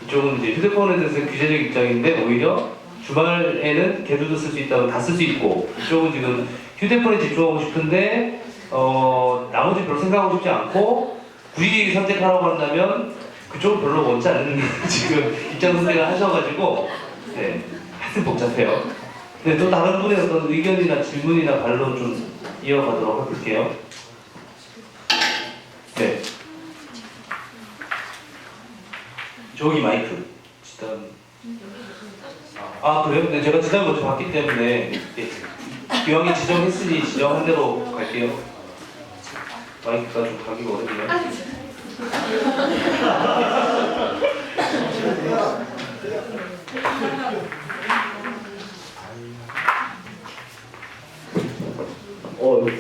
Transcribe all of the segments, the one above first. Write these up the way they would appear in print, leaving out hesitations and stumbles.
이쪽은 이제 휴대폰에 대해서 규제적 입장인데 오히려 주말에는 걔들도 쓸 수 있다고 다 쓸 수 있고, 이쪽은 지금 휴대폰에 집중하고 싶은데 나머지 별로 생각하고 싶지 않고 굳이 선택하라고 한다면 그쪽은 별로 원치 않는 지금 입장 선택을 하셔가지고 네, 하여튼 복잡해요. 근데 또 다른 분의 어떤 의견이나 질문이나 반론 좀 이어가도록 할게요. 네. 저기 마이크. 지단. 아 그래요? 근데 제가 지단 먼저 봤기 때문에 기왕에 지정했으니 지정한 대로 갈게요. 마이크가 좀 가기가 어렵네요.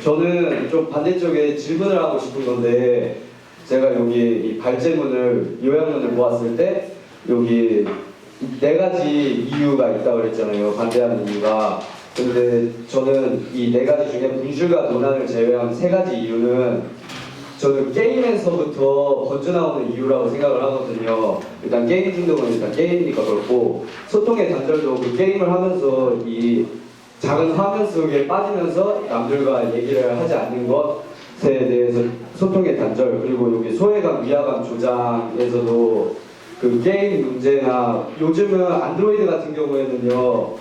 저는 좀 반대쪽에 질문을 하고 싶은 건데, 제가 여기 이 발제문을, 요약문을 보았을 때 여기 4가지 이유가 있다고 그랬잖아요. 반대하는 이유가. 근데 저는 이 4가지 중에 분실과 논란을 제외한 3가지 이유는 저는 게임에서부터 번져나오는 이유라고 생각을 하거든요. 일단 게임 중독은 일단 게임이니까 그렇고, 소통의 단절도 그 게임을 하면서 이 작은 화면 속에 빠지면서 남들과 얘기를 하지 않는 것에 대해서 소통의 단절, 그리고 여기 소외감, 위화감 조장에서도 그 게임 문제나 요즘은 안드로이드 같은 경우에는요,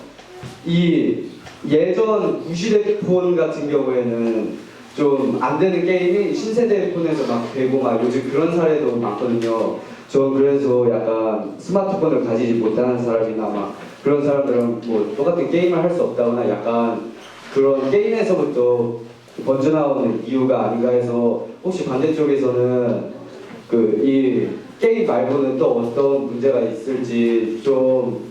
이 예전 구시대폰 같은 경우에는 좀 안 되는 게임이 신세대 폰에서 막 되고 막 요즘 그런 사례도 많거든요. 저 그래서 약간 스마트폰을 가지지 못하는 사람이나 막 그런 사람들은 뭐 똑같은 게임을 할 수 없다거나 약간 그런 게임에서부터 번져나오는 이유가 아닌가 해서, 혹시 반대쪽에서는 그 이 게임 말고는 또 어떤 문제가 있을지 좀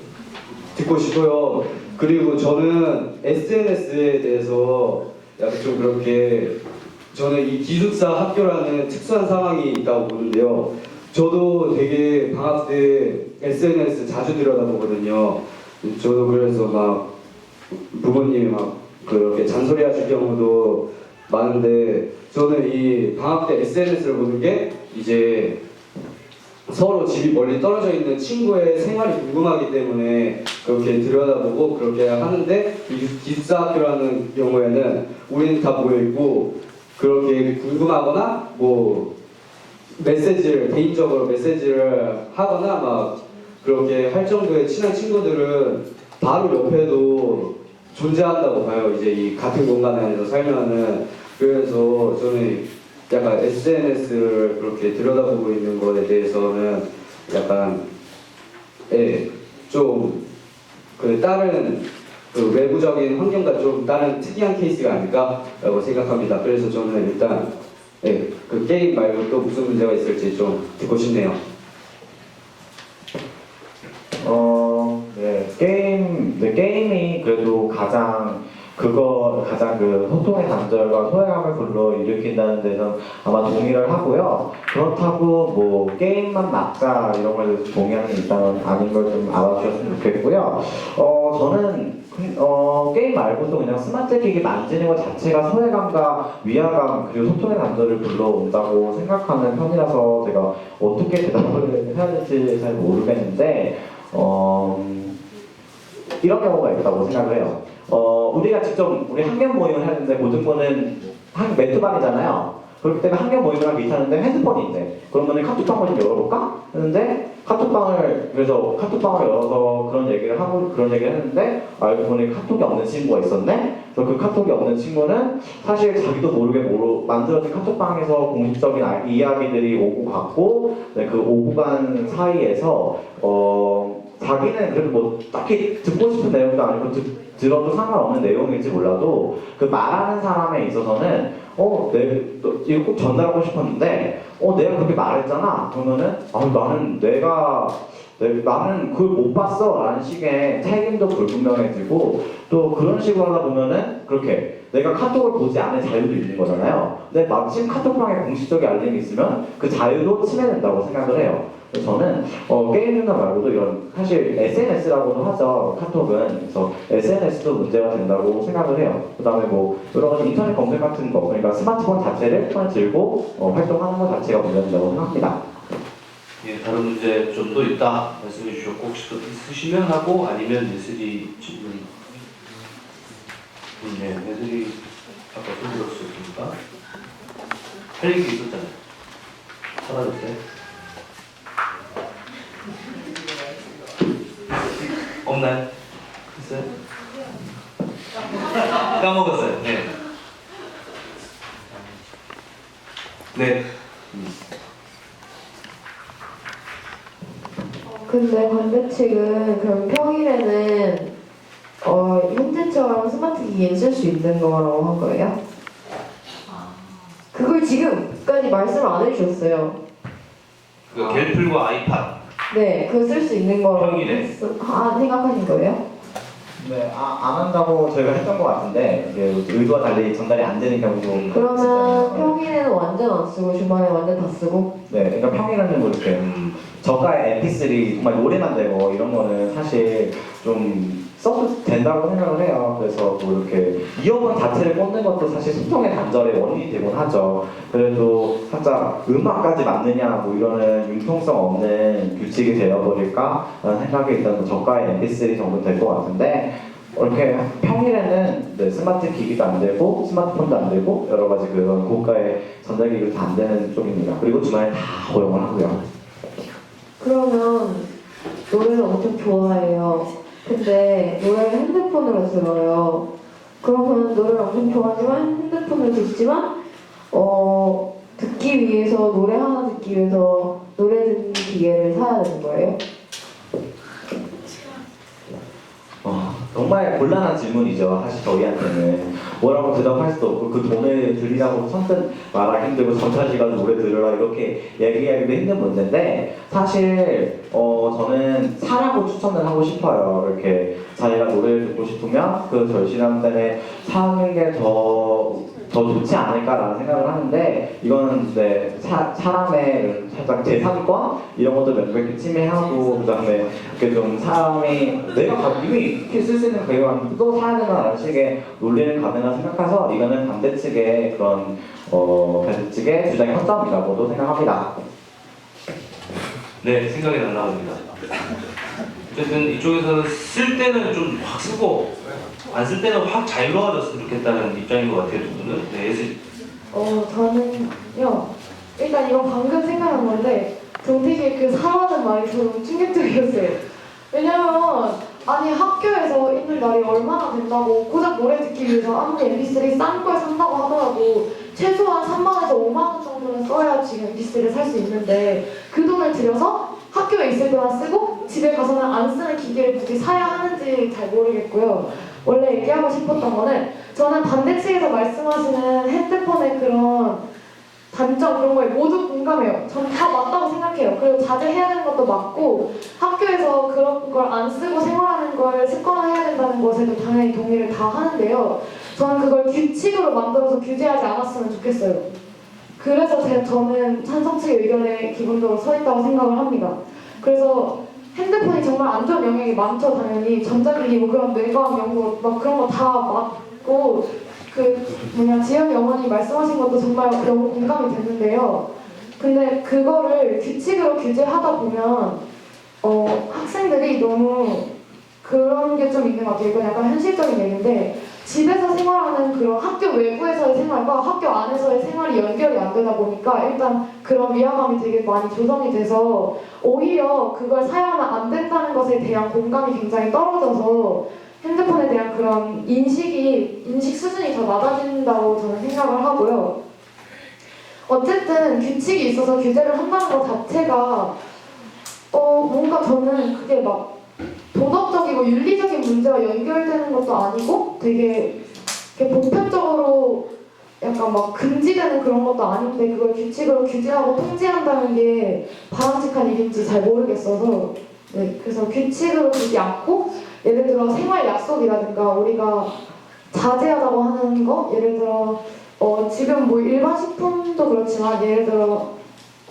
듣고 싶고요. 그리고 저는 SNS에 대해서 약간 좀 그렇게, 저는 이 기숙사 학교라는 특수한 상황이 있다고 보는데요. 저도 되게 방학 때 SNS 자주 들여다보거든요. 저도 그래서 막 부모님이 막 그렇게 잔소리 하실 경우도 많은데, 저는 이 방학 때 SNS를 보는 게 이제 서로 집이 멀리 떨어져 있는 친구의 생활이 궁금하기 때문에 그렇게 들여다보고 그렇게 하는데, 이 기숙사 학교라는 경우에는 우리는 다 모여있고 그렇게 궁금하거나 뭐 메시지를, 개인적으로 메시지를 하거나 막 그렇게 할 정도의 친한 친구들은 바로 옆에도 존재한다고 봐요. 이제 이 같은 공간 안에서 살면은. 그래서 저는 약간 SNS를 그렇게 들여다보고 있는 것에 대해서는 약간 좀 그 다른 그 외부적인 환경과 좀 다른 특이한 케이스가 아닐까라고 생각합니다. 그래서 저는 일단 그 게임 말고 또 무슨 문제가 있을지 좀 듣고 싶네요. 게임이 그래도 가장 그 소통의 단절과 소외감을 불러일으킨다는 데서 아마 동의를 하고요. 그렇다고 뭐 게임만 막자 이런 거에 대해서 동의하는 입장은 아닌 걸 좀 알아주셨으면 좋겠고요. 저는 게임 말고도 그냥 스마트 기기 만지는 것 자체가 소외감과 위화감 그리고 소통의 단절을 불러온다고 생각하는 편이라서 제가 어떻게 대답을 해야 될지 잘 모르겠는데 이런 경우가 있다고 생각을 해요. 우리가 직접 우리 학년 모임을 하는데 모든 거는 매트방이잖아요. 그렇기 때문에 학년 모임을 하기 위해서는 핸드폰이 있대. 그러면 카톡방을 좀 열어볼까? 했는데 그래서 카톡방을 열어서 그런 얘기를 했는데 알고 보니 카톡이 없는 친구가 있었네? 그래서 그 카톡이 없는 친구는 사실 자기도 모르게 만들어진 카톡방에서 공식적인 이야기들이 오고 갔고, 그 오고 간 사이에서 자기는 그래도 뭐 딱히 듣고 싶은 내용도 아니고 들어도 상관없는 내용일지 몰라도 그 말하는 사람에 있어서는 이거 꼭 전달하고 싶었는데 내가 그렇게 말했잖아. 그러면은 나는 그걸 못 봤어 라는 식의 책임도 불분명해지고, 또 그런 식으로 하다 보면은 그렇게 내가 카톡을 보지 않을 자유도 있는 거잖아요. 근데 마침 카톡방에 공식적인 알림이 있으면 그 자유도 침해된다고 생각을 해요. 저는 게임 중단 말고도 이런, 사실 SNS라고도 하죠, 카톡은. 그래서 SNS도 문제가 된다고 생각을 해요. 그 다음에 뭐 여러 가지 인터넷 검색 같은 거, 그러니까 스마트폰 자체를 손에 들고 활동하는 것 자체가 문제가 된다고 생각합니다. 예, 다른 문제 좀 더 있다 말씀해 주셨고 혹시 또 있으시면 하고 아니면 예슬이 질문. 네, 예슬이 아까 손 들었었습니까? 할 얘기 있었잖아요. 사라졌어요? 없나요? 있어요? 까먹었어요. 네. 네. 근데 반대 측은 그럼 평일에는 현재처럼 스마트 기기를 쓸 수 있는 거라고 한 거예요? 그걸 지금까지 말씀을 안 해주셨어요. 그 갤플과 아이팟. 네, 그거 쓸 수 있는 거라고 평일에? 생각하신 거예요? 네, 안 한다고 저희가 했던 것 같은데 이게 의도와 달리 전달이 안 되는 경우도 그러면 있잖아요. 평일에는 완전 안 쓰고 주말에 완전 다 쓰고? 네, 그러니까 평일에는 뭐 이렇게 저가의 MP3 정말 노래만 되고 이런 거는 사실 좀 써도 된다고 생각을 해요. 그래서 뭐 이렇게 이어폰 자체를 꽂는 것도 사실 소통의 단절의 원인이 되곤 하죠. 그래도 살짝 음악까지 맞느냐 뭐 이러는 융통성 없는 규칙이 되어버릴까라는 생각이 일단 저가의 MP3 정도 될 것 같은데 이렇게 평일에는 네, 스마트 기기도 안 되고 스마트폰도 안 되고 여러 가지 그런 고가의 전자기기도 다 안 되는 쪽입니다. 그리고 주말에 다 허용을 하고요. 그러면 노래를 엄청 좋아해요. 근데 노래를 핸드폰으로 들어요. 그러면 노래를 엄청 좋아하지만 핸드폰으로 듣지만 듣기 위해서 노래 하나 듣기 위해서 노래 듣는 기계를 사야 되는 거예요? 정말 곤란한 질문이죠. 사실 저희한테는 뭐라고 대답할 수도 없고 그 돈을 들이라고 선뜻 말하기 힘들고 전차시간 노래 들으라 이렇게 얘기하기도 힘든 문제인데 사실 저는 사라고 추천을 하고 싶어요. 이렇게 자기가 노래를 듣고 싶으면 그 절실한 때에 사는 게 더 좋지 않을까라는 생각을 하는데 이거는 이제 사람의 살짝 재산권 이런 것도 명백히 침해하고 그다음에 이렇게 좀 사람이 내가 이미 이렇게 쓸 수 있는 가격을 또 사야 되나라는 식의 논리는 가능한 생각해서 이거는 반대측의 그런 반대측의 주장의 허점이라고도 생각합니다. 네, 생각이 날라옵니다. 어쨌든 이쪽에서는 쓸 때는 좀 확 쓰고 안 쓸 때는 확 자유로워졌으면 좋겠다는 입장인 것 같아요, 두 분은. 네, 예슬. 저는요. 일단 이건 방금 생각한 건데 동택의 그 사라는 말이 저는 충격적이었어요. 왜냐면 아니 학교에서 있는 날이 얼마나 된다고 고작 노래 듣기 위해서 아무리 MP3 싼 걸 산다고 하더라도 최소한 3만에서 5만 원 정도는 써야 지금 MP3를 살 수 있는데 그 돈을 들여서 학교에 있을 때만 쓰고 집에 가서는 안 쓰는 기기를 굳이 사야 하는지 잘 모르겠고요. 원래 얘기하고 싶었던 거는 저는 반대측에서 말씀하시는 핸드폰의 그런 단점 그런 거에 모두 공감해요. 저는 다 맞다고 생각해요. 그리고 자제해야 되는 것도 맞고 학교에서 그런 걸 안 쓰고 생활하는 걸 습관화해야 된다는 것에도 당연히 동의를 다 하는데요. 저는 그걸 규칙으로 만들어서 규제하지 않았으면 좋겠어요. 그래서 저는 찬성 측의 의견에 기본적으로 서 있다고 생각을 합니다. 그래서 핸드폰이 정말 안 좋은 영향이 많죠, 당연히. 전자기기, 뭐 그런 뇌과학 연구, 막 그런 거 다 맞고, 지연이 어머니 말씀하신 것도 정말 너무 공감이 됐는데요. 근데 그거를 규칙으로 규제하다 보면, 학생들이 너무 그런 게 좀 있는 것 같아요. 이건 약간 현실적인 얘기인데, 집에서 생활하는 그런 학교 외부에서의 생활과 학교 안에서의 생활이 연결이 안 되다 보니까 일단 그런 위화감이 되게 많이 조성이 돼서 오히려 그걸 사용하면 안 된다는 것에 대한 공감이 굉장히 떨어져서 핸드폰에 대한 그런 인식 수준이 더 낮아진다고 저는 생각을 하고요. 어쨌든 규칙이 있어서 규제를 한다는 것 자체가 뭔가 저는 그게 막 도덕적이고 윤리적인 문제와 연결되는 것도 아니고 되게 보편적으로 약간 막 금지되는 그런 것도 아닌데 그걸 규칙으로 규제하고 통제한다는 게 바람직한 일인지 잘 모르겠어서 네, 그래서 규칙으로 두지 않고 예를 들어 생활 약속이라든가 우리가 자제하자고 하는 거 예를 들어 지금 뭐 일반 식품도 그렇지만 예를 들어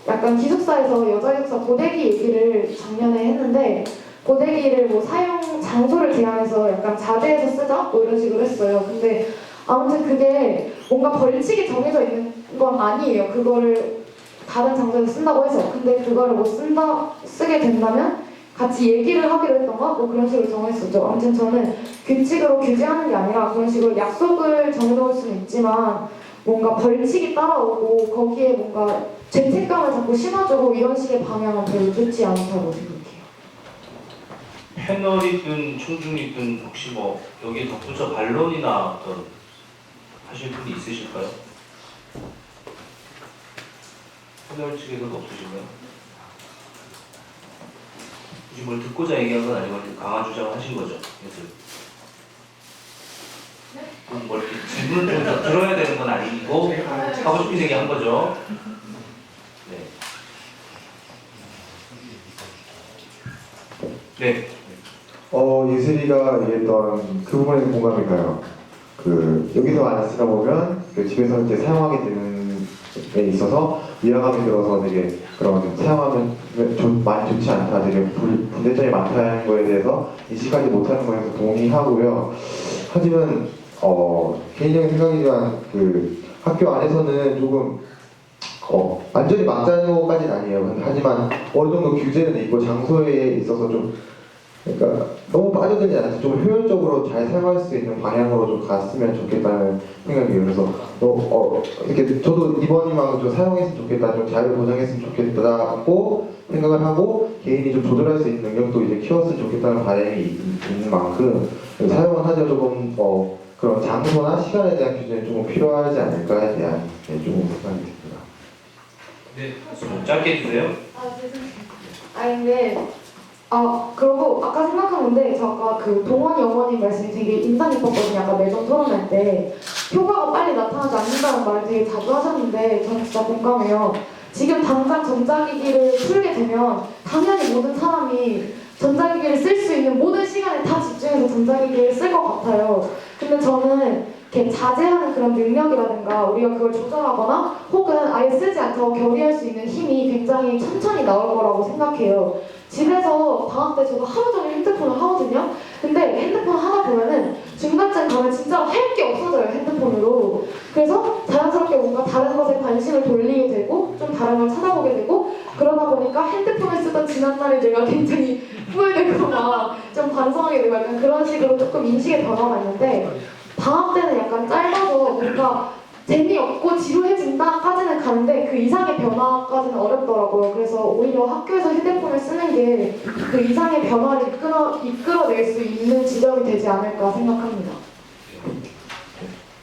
약간 기숙사에서 여자 기숙사 고데기 얘기를 작년에 했는데 고데기를 뭐 사용 장소를 제한해서 약간 자제해서 쓰자 뭐 이런 식으로 했어요. 근데 아무튼 그게 뭔가 벌칙이 정해져 있는 건 아니에요. 그거를 다른 장소에서 쓴다고 해서 근데 그거를 쓰게 된다면 같이 얘기를 하기로 했던가 뭐 그런 식으로 정했었죠. 아무튼 저는 규칙으로 규제하는 게 아니라 그런 식으로 약속을 정해놓을 수는 있지만 뭔가 벌칙이 따라오고 거기에 뭔가 죄책감을 자꾸 심어주고 이런 식의 방향은 별로 좋지 않다고 생각해요. 패널이든 총중이든 혹시 뭐 여기에 덧붙여 반론이나 어떤 하실 분이 있으실까요? 패널 측에서도 없으신가요? 굳이 뭘 듣고자 얘기한 건 아니고 강한 주장을 하신 거죠? 그래서 뭐 이렇게 질문을 좀 들어야 되는 건 아니고 하고 싶은 얘기 한 거죠? 네. 네. 예슬이가 얘기했던 그 부분에 공감이 가요. 여기서 안 쓰다 보면 집에서 이제 사용하게 되는 데 있어서 위화감이 들어서 되게 그런 사용하면 많이 좋지 않다, 되게 분대점이 많다는 거에 대해서 인식하지 못하는 거에서 동의하고요. 하지만 개인적인 생각이지만 학교 안에서는 조금 완전히 막자노까지는 아니에요. 하지만 어느 정도 규제는 있고 장소에 있어서 좀 그러니까 너무 빠져들지 않아서 좀 효율적으로 잘 사용할 수 있는 방향으로 좀 갔으면 좋겠다는 생각이에요. 그래서 이렇게 저도 이번이만 좀 사용했으면 좋겠다, 좀 자유를 보장했으면 좋겠다고 생각을 하고 개인이 좀 조절할 수 있는 능력도 이제 키웠으면 좋겠다는 바람이 있는 만큼 사용은 하죠. 조금 그런 장소나 시간에 대한 규제는 조금 필요하지 않을까에 대한 조금 생각이 듭니다. 네, 좀 짧게 해주세요. 죄송해요. 근데 그리고 아까 생각한 건데 저 아까 그 동원이 어머님 말씀이 되게 인상 깊었거든요. 아까 매점 토론할 때 효과가 빨리 나타나지 않는다는 말을 되게 자주 하셨는데 저는 진짜 공감해요. 지금 당장 전자기기를 풀게 되면 당연히 모든 사람이 전자기기를 쓸 수 있는 모든 시간에 다 집중해서 전자기기를 쓸 것 같아요. 근데 저는 이렇게 자제하는 그런 능력이라든가 우리가 그걸 조절하거나 혹은 아예 쓰지 않다고 결의할 수 있는 힘이 굉장히 천천히 나올 거라고 생각해요. 집에서 방학 때 저도 하루 종일 핸드폰을 하거든요. 근데 핸드폰 하다 보면은 중간쯤 가면 진짜 할 게 없어져요, 핸드폰으로. 그래서 자연스럽게 뭔가 다른 것에 관심을 돌리게 되고 좀 다른 걸 찾아보게 되고 그러다 보니까 핸드폰을 쓰던 지난날에 내가 굉장히 후회되고 막 좀 반성하게 되고 약간 그런 식으로 조금 인식의 변화가 있는데 방학 때는 약간 짧아서 뭔가 재미없고 지루해진다까지는 가는데 그 이상의 변화까지는 어렵더라고요. 그래서 오히려 학교에서 휴대폰을 쓰는 게 그 이상의 변화를 이끌어낼 수 있는 지점이 되지 않을까 생각합니다.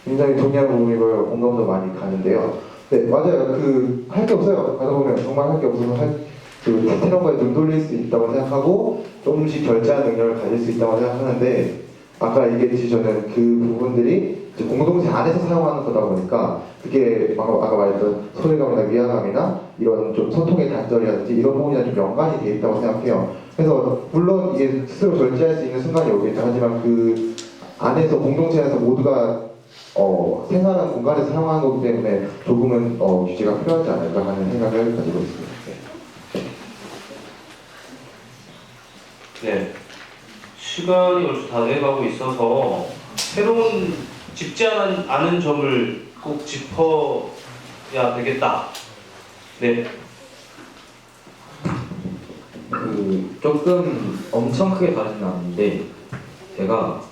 굉장히 동의하는 부분이고요. 공감도 많이 가는데요. 네, 맞아요. 할 게 없어요. 가다 보면 정말 할 게 없어서 테러과에 눈 돌릴 수 있다고 생각하고 조금씩 결제하는 능력을 가질 수 있다고 생각하는데 아까 얘기했듯이 저는 그 부분들이 이제 공동체 안에서 사용하는 거다 보니까 그게 아까 말했던 소외감이나 위화감이나 이런 좀 소통의 단절이라든지 이런 부분이랑 좀 연관이 돼 있다고 생각해요. 그래서 물론 이게 스스로 절제할 수 있는 순간이 오겠죠. 하지만 그 안에서 공동체 안에서 모두가 생활하는 공간에서 사용하는 거기 때문에 조금은 규제가 필요하지 않을까 하는 생각을 가지고 있습니다. 네. 시간이 벌써 다 돼가고 있어서 새로운 짚지 않은 점을 꼭 짚어야 되겠다. 네. 조금 엄청 크게 다르진 않는데 제가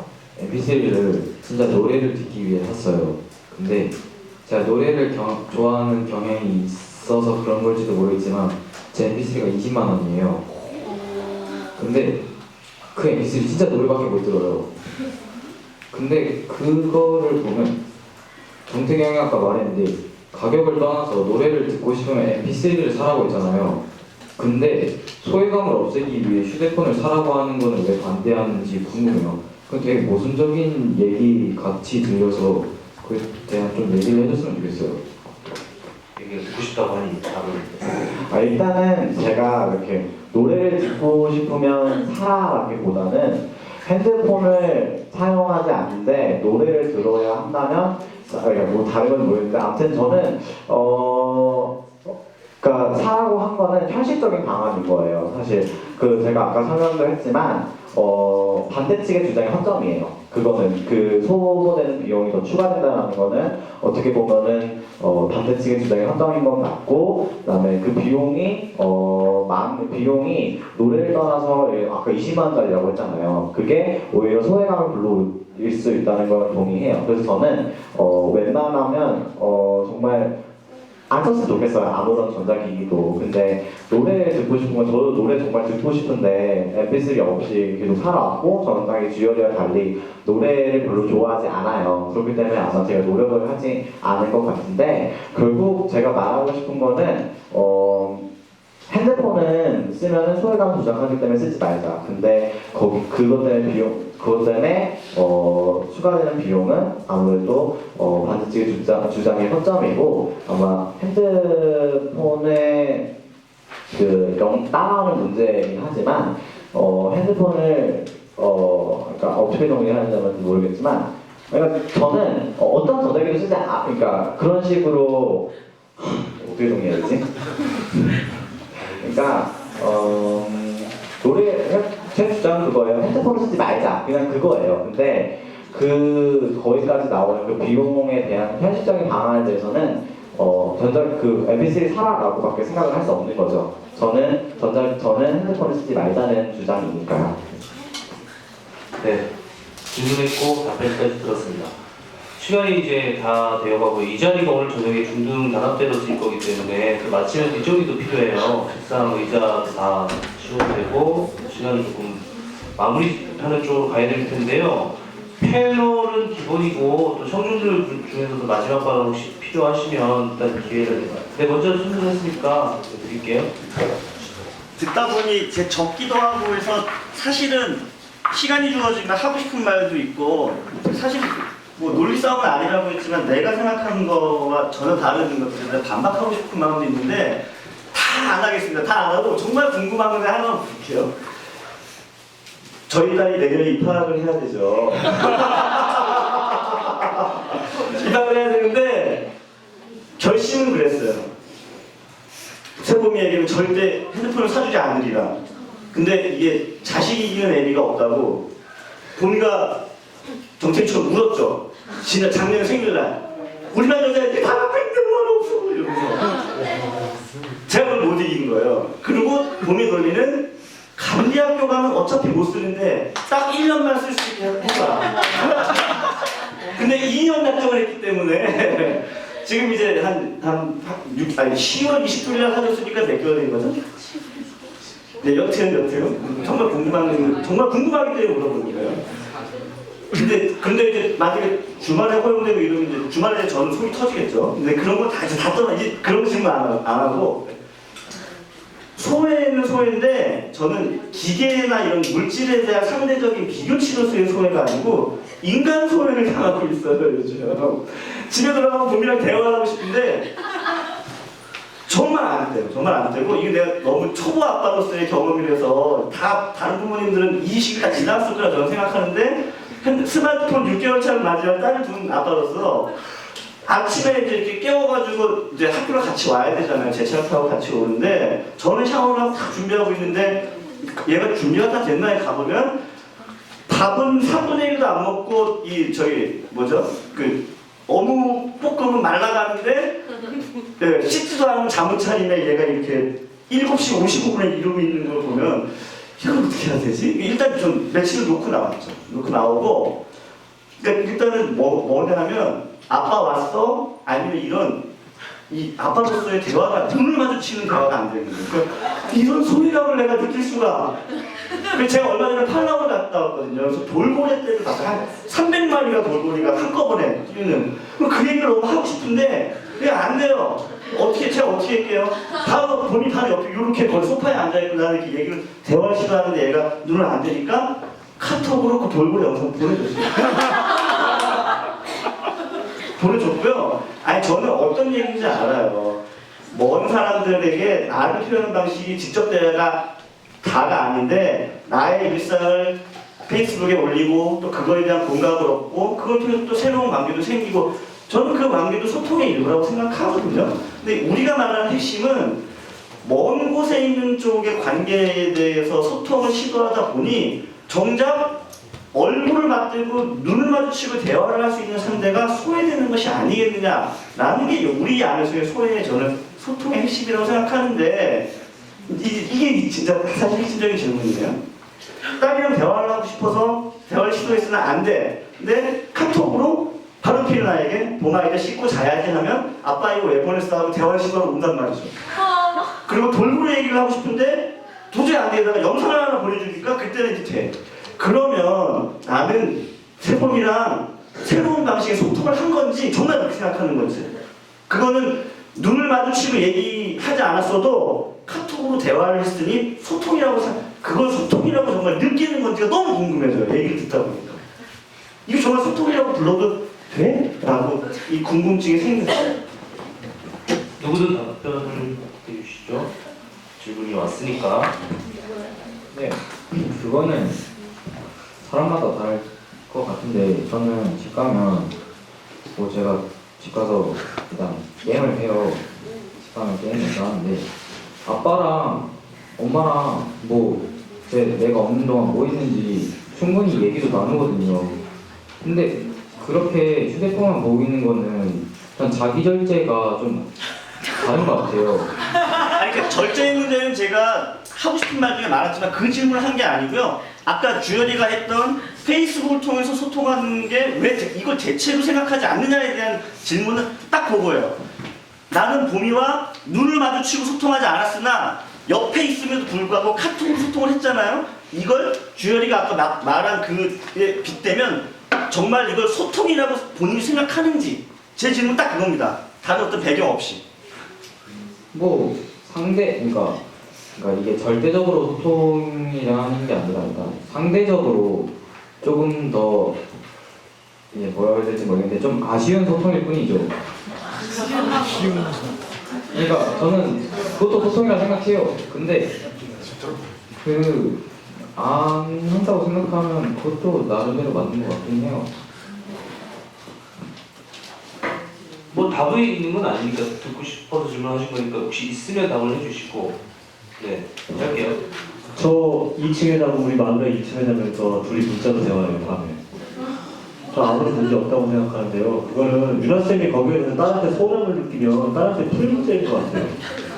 MP3를 진짜 노래를 듣기 위해 샀어요. 근데 제가 노래를 좋아하는 경향이 있어서 그런 걸지도 모르겠지만 제 MP3가 20만 원이에요. 근데 그 MP3 진짜 노래밖에 못 들어요. 근데 그거를 보면 정태경 형이 아까 말했는데 가격을 떠나서 노래를 듣고 싶으면 MP3를 사라고 했잖아요. 근데 소외감을 없애기 위해 휴대폰을 사라고 하는 거는 왜 반대하는지 궁금해요. 그건 되게 모순적인 얘기 같이 들려서 그에 대한 좀 얘기를 해줬으면 좋겠어요. 얘기 듣고 싶다고 하니 답을. 일단은 제가 이렇게 노래를 듣고 싶으면 사라라기보다는 핸드폰을 사용하지 않는데 노래를 들어야 한다면 뭐 다른 건 모르겠는데 아무튼 저는 그러니까 사라고 한 거는 현실적인 방안인 거예요. 사실 그 제가 아까 설명도 했지만 반대 측의 주장이 허점이에요. 그거는 그 소모되는 비용이 더 추가된다는 거는 어떻게 보면은 반대 측의 주장이 허점인 건 맞고, 그다음에 그 비용이 비용이 노래를 떠나서 아까 20만 원짜리라고 했잖아요. 그게 오히려 소외감을 불러일 수 있다는 걸 동의해요. 그래서 저는 웬만하면 정말 안 썼으면 좋겠어요. 아무런 전자기기도. 근데 노래 듣고 싶은 건 저도 노래 정말 듣고 싶은데 MP3 없이 계속 살아왔고, 저는 당연히 주열이와 달리 노래를 별로 좋아하지 않아요. 그렇기 때문에 아마 제가 노력을 하지 않을 것 같은데, 결국 제가 말하고 싶은 거는 핸드폰은 쓰면은 소외감 조장하기 때문에 쓰지 말자. 근데 그것 때문에 추가되는 비용은 아무래도 반대 측의 주장이 허점이고, 아마 핸드폰의 따라오는 문제이긴 하지만 핸드폰을 그러니까 어떻게 정리하는지 모르겠지만, 그러니까 저는 어떤 전자기기도 쓰지 그러니까 그런 식으로 어떻게 정리해야 되지? 그러니까 제 주장은 그거예요. 핸드폰을 쓰지 말자. 그냥 그거예요. 근데 거기까지 나오는 그 비용에 대한 현실적인 방안에 대해서는 MP3 사라라고밖에 생각을 할 수 없는 거죠. 저는 핸드폰을 쓰지 말자는 주장이니까요. 네, 질문했고 답변까지 들었습니다. 시간이 이제 다 되어가고 이 자리가 오늘 저녁에 중등 단합대로 쓸 거기 때문에 그 마치면 뒷정리도 필요해요. 책상, 의자도 다 치워도 되고 시간을 조금 마무리하는 쪽으로 가야 될 텐데요. 패널은 기본이고 또 청중들 중에서도 마지막 발언 혹시 필요하시면 일단 기회를 네, 먼저 순서했으니까 드릴게요. 듣다 보니 제 적기도 하고 해서 사실은 시간이 주어지면 하고 싶은 말도 있고, 사실 뭐 논리 싸움은 아니라고 했지만 내가 생각하는 거와 전혀 다른 것들에 반박하고 싶은 마음도 있는데 다 안 하겠습니다. 다 안 하고 정말 궁금한 건데 하나만 볼게요. 저희 딸이 내년에 입학을 해야 되죠. 입학을 해야 되는데 결심은 그랬어요. 세범이에게는 절대 핸드폰을 사주지 않으리라. 근데 이게 자식이 이기는 애비가 없다고 보미가 정책처럼 울었죠. 지난 작년 생일날 우리나라 여자애들이 다 핸드폰 없어 이러면서 제가 그걸 못 이긴 거예요. 그리고 봄이 걸리는 감리학교 가면 어차피 못 쓰는데 딱 1년만 쓸 수 있게 해봐. 근데 2년 약정을 했기 때문에 지금 이제 한 10월 20일날 사줬으니까 몇 개월 된 거죠? 네, 여튼 정말 궁금하기 때문에 물어보는 거예요. 근데 이제 만약에 주말에 허용되고 이러면 이제 주말에 저는 속이 터지겠죠. 근데 그런 거 다 떠나 이제 그런 거 질문 안 하고, 소외는 소외인데 저는 기계나 이런 물질에 대한 상대적인 비교치로서의 소외가 아니고 인간 소외를 당하고 있어요 요즘. 집에 들어가면 봄이랑 대화를 하고 싶은데 정말 안 돼요. 정말 안 되고, 이게 내가 너무 초보 아빠로서의 경험이라서 다른 부모님들은 이 시기가 지났을 거라 저는 생각하는데, 스마트폰 6개월 차를 맞이한 딸을 둔 아빠로서 아침에 이제 이렇게 깨워가지고 이제 학교를 같이 와야 되잖아요. 제 차 타고 같이 오는데 저는 샤워를 하고 다 준비하고 있는데 얘가 준비가 다 됐나에 가보면 밥은 3분의 1도 안 먹고 어묵 볶음은 말라가는데 씻지도 않은 자무차림에 얘가 이렇게 7시 55분에 이러고 있는 걸 보면 이걸 어떻게 해야 되지? 일단 좀 며칠을 놓고 나왔죠. 놓고 나오고, 그러니까 일단은 뭐냐 하면 아빠 왔어? 아니면 이 아빠로서의 대화가 눈을 마주치는 대화가 안 되는 거예요. 그러니까 이런 소외감을 내가 느낄 수가. 그래서 제가 얼마 전에 팔라우를 갔다 왔거든요. 그래서 돌고래 떼를 봤어요. 한 300마리가 돌고래가 한꺼번에 뛰는. 그 얘기를 너무 하고 싶은데 그게 안 돼요. 제가 어떻게 할게요? 본인 바로 옆에 이렇게 거기 소파에 앉아있고 나는 이렇게 얘기를 대화를 시도하는데 얘가 눈을 안 대니까 카톡으로 그 돌고래 영상 보내줬어요. 보내줬고요. 아니 저는 어떤 얘기인지 알아요. 먼 사람들에게 나를 표현하는 방식이 직접 대화가 다가 아닌데 나의 일상을 페이스북에 올리고 또 그거에 대한 공감을 얻고 그걸 통해서 또 새로운 관계도 생기고, 저는 그 관계도 소통의 일부라고 생각하거든요. 근데 우리가 말하는 핵심은 먼 곳에 있는 쪽의 관계에 대해서 소통을 시도하다 보니 정작 얼굴을 맞대고 눈을 마주치고 대화를 할 수 있는 상대가 소외되는 것이 아니겠느냐라는 게 우리 안에서의 소외의 저는 소통의 핵심이라고 생각하는데 이게 진짜 사실 핵심적인 질문이에요. 딸이랑 대화를 하고 싶어서 대화를 시도했으나 안 돼. 근데 카톡으로 바로 필요 나에게 봄아 이제 씻고 자야지 하면 아빠 이거 왜 보냈어 하고 대화를 시도하고 온단 말이죠. 그리고 돌고래 얘기를 하고 싶은데 도저히 안 되다가 영상을 하나 보내주니까 그때는 이제 돼. 그러면 나는 세범이랑 새로운 방식의 소통을 한 건지 정말 그렇게 생각하는 건지. 그거는 눈을 마주치고 얘기하지 않았어도 카톡으로 대화를 했으니 소통이라고 그걸 소통이라고 정말 느끼는 건지가 너무 궁금해져요. 얘기를 듣다 보니까. 이거 정말 소통이라고 불러도 돼? 라고 이 궁금증이 생겼어요. 누구든 답변을 해주시죠. 질문이 왔으니까. 네, 그거는 사람마다 다를 것 같은데 저는 집 가면 뭐 제가 집 가서 일단 게임을 해요. 집 가면 게임을 하는데 아빠랑 엄마랑 뭐 내가 없는 동안 뭐 있는지 충분히 얘기도 나누거든요. 근데 그렇게 휴대폰만 보고 있는 거는 일단 자기 절제가 좀 다른 것 같아요. 아니 그 절제의 문제는 제가 하고 싶은 말 중에 많았지만 그 질문을 한 게 아니고요. 아까 주열이가 했던 페이스북을 통해서 소통하는 게 왜 이걸 대체로 생각하지 않느냐에 대한 질문은 딱 그거예요. 나는 봄이와 눈을 마주치고 소통하지 않았으나 옆에 있음에도 불구하고 카톡으로 소통을 했잖아요. 이걸 주열이가 아까 말한 그에 빗대면 정말 이걸 소통이라고 본인이 생각하는지 제 질문 딱 그겁니다. 다른 어떤 배경 없이. 뭐 그러니까 이게 절대적으로 소통이라는 게 아니라 상대적으로 조금 더 이게 뭐라고 해야 될지 모르겠는데 좀 아쉬운 소통일 뿐이죠. 그러니까 저는 그것도 소통이라 생각해요. 근데 안 한다고 생각하면 그것도 나름대로 맞는 것 같긴 해요. 뭐 답이 있는 건 아니니까 듣고 싶어서 질문하신 거니까 혹시 있으면 답을 해주시고. 네, 할게요. 저 2층에 자고 우리 마누라 2층에 자면서 둘이 문자로 대화해요, 밤에. 저 아무런 문제 없다고 생각하는데요. 그거는 유나쌤이 거기에 대해서 딸한테 소홀함을 느끼면 딸한테 풀 문제인 것 같아요.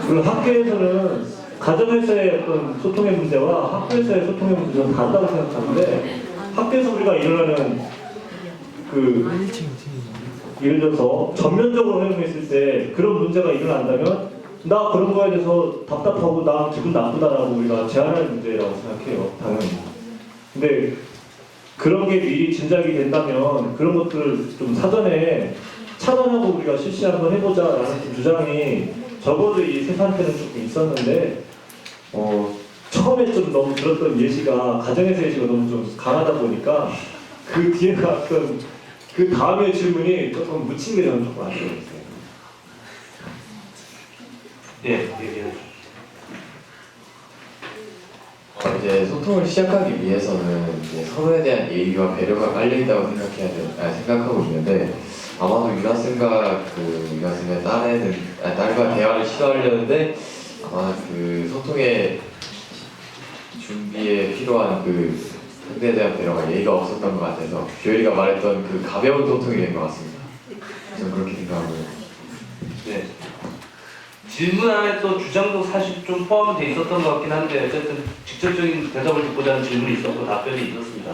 그리고 학교에서는 가정에서의 어떤 소통의 문제와 학교에서의 소통의 문제는 다르다고 생각하는데 학교에서 우리가 일어나는 예를 들어서 전면적으로 허용했을 때 그런 문제가 일어난다면 나 그런 거에 대해서 답답하고 나 기분 나쁘다라고 우리가 제안할 문제라고 생각해요, 당연히. 근데 그런 게 미리 진작이 된다면 그런 것들을 좀 사전에 차단하고 우리가 실시 한번 해보자라는 주장이 적어도 이 세상한테는 조금 있었는데 처음에 좀 너무 들었던 예시가 가정에서 예시가 너무 좀 강하다 보니까 그 뒤에 갔던 그 다음의 질문이 조금 묻힌 게 저는 조금 아쉬웠어요. 네, 얘기해. 이제 소통을 시작하기 위해서는 이제 서로에 대한 예의와 배려가 깔려 있다고 생각하고 있는데 아마도 유나쌤과 유나쌤의 딸과 대화를 시도하려는데 아마 그 소통의 준비에 필요한 상대에 대한 배려가 예의가 없었던 것 같아서 주열이가 말했던 그 가벼운 소통이 된 것 같습니다. 저는 그렇게 생각하고요. 네. 질문 안에 또 주장도 사실 좀 포함돼 있었던 것 같긴 한데 어쨌든 직접적인 대답을 듣고자 하는 질문이 있었고 답변이 있었습니다.